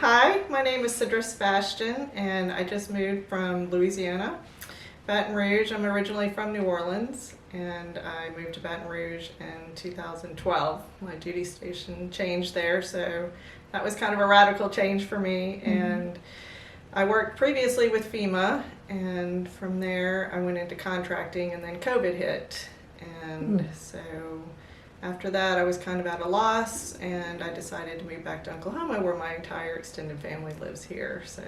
Hi, my name is Sidra Sebastian, and I just moved from Louisiana, Baton Rouge. I'm originally from New Orleans, and I moved to Baton Rouge in 2012. My duty station changed there, so that was kind of a radical change for me. And I worked previously with FEMA, and from there I went into contracting, and then COVID hit. And so after that, I was kind of at a loss, and I decided to move back to Oklahoma, where my entire extended family lives here. So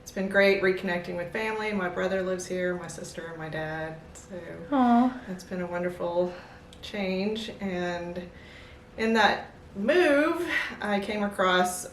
it's been great reconnecting with family. My brother lives here, my sister, and my dad. So it's been a wonderful change. And in that move, I came across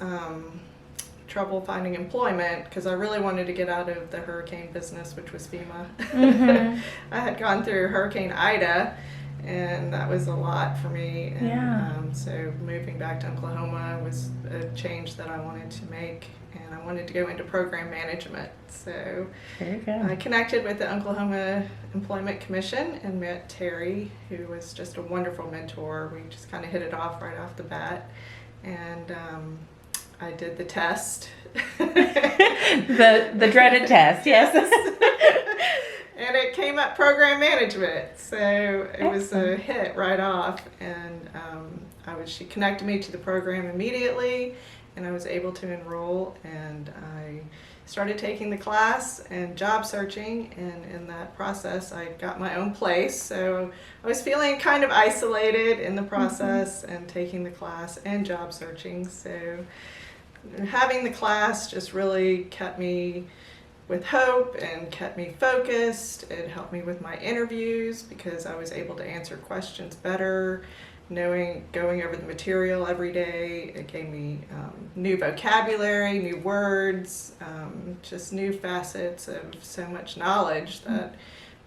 trouble finding employment because I really wanted to get out of the hurricane business, which was FEMA. I had gone through Hurricane Ida, and that was a lot for me. And so moving back to Oklahoma was a change that I wanted to make, and I wanted to go into program management. So very good. I connected with the Oklahoma Employment Commission and met Terry, who was just a wonderful mentor. We just kind of hit it off right off the bat, and I did the test. the dreaded test, yes. And it came up program management, so it was a hit right off. And she connected me to the program immediately, and I was able to enroll. And I started taking the class and job searching, and in that process, I got my own place. So I was feeling kind of isolated in the process, and taking the class and job searching. So having the class just really kept me with hope and kept me focused. It helped me with my interviews because I was able to answer questions better, going over the material every day. It gave me new vocabulary, new words, just new facets of so much knowledge that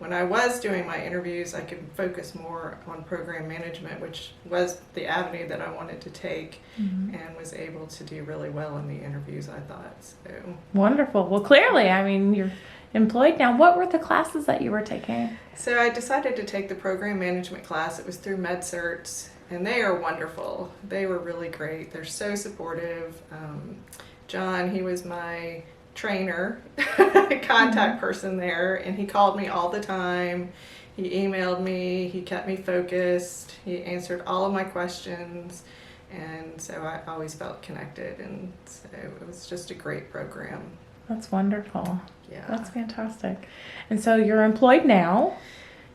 when I was doing my interviews, I could focus more on program management, which was the avenue that I wanted to take, and was able to do really well in the interviews, I thought. So wonderful. Well, clearly, I mean, you're employed now. What were the classes that you were taking? So I decided to take the program management class. It was through MedCerts, and they are wonderful. They were really great. They're so supportive. John, he was my trainer, contact person there, and he called me all the time. He emailed me, he kept me focused, he answered all of my questions, and so I always felt connected, and so it was just a great program. That's wonderful. Yeah. That's fantastic. And so you're employed now?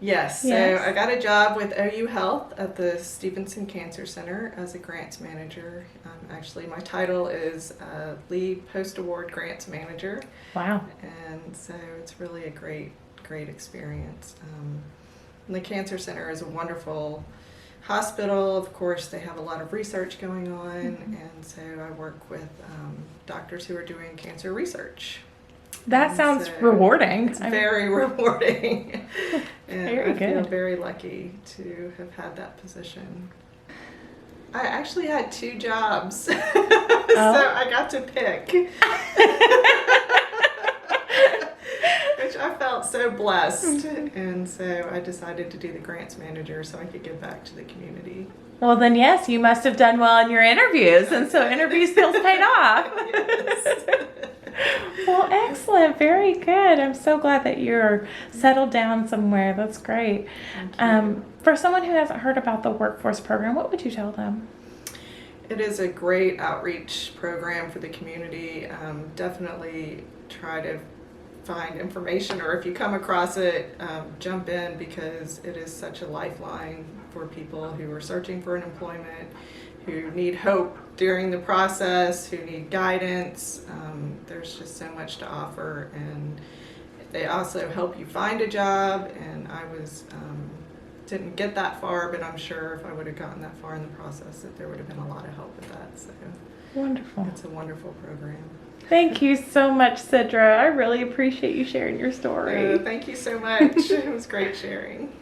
Yes, so I got a job with OU Health at the Stevenson Cancer Center as a grants manager. Actually, my title is Lead Post-Award Grants Manager. Wow. And so it's really a great experience. And the Cancer Center is a wonderful hospital. Of course, they have a lot of research going on, and so I work with doctors who are doing cancer research. That sounds rewarding. It's very rewarding. And very good. I feel very lucky to have had that position. I actually had 2 jobs, so I got to pick. Which I felt so blessed. And so I decided to do the grants manager so I could give back to the community. Well, then, yes, you must have done well in your interviews, and so interview skills paid off. Yes. Well, excellent. Very good. I'm so glad that you're settled down somewhere. That's great. For someone who hasn't heard about the workforce program, what would you tell them? It is a great outreach program for the community. Definitely try to find information, or if you come across it, jump in, because it is such a lifeline for people who are searching for an employment, who need hope during the process, who need guidance. There's just so much to offer, and they also help you find a job. And I didn't get that far, but I'm sure if I would have gotten that far in the process, that there would have been a lot of help with that. So wonderful. It's a wonderful program. Thank you so much, Sidra. I really appreciate you sharing your story. Thank you so much. It was great sharing.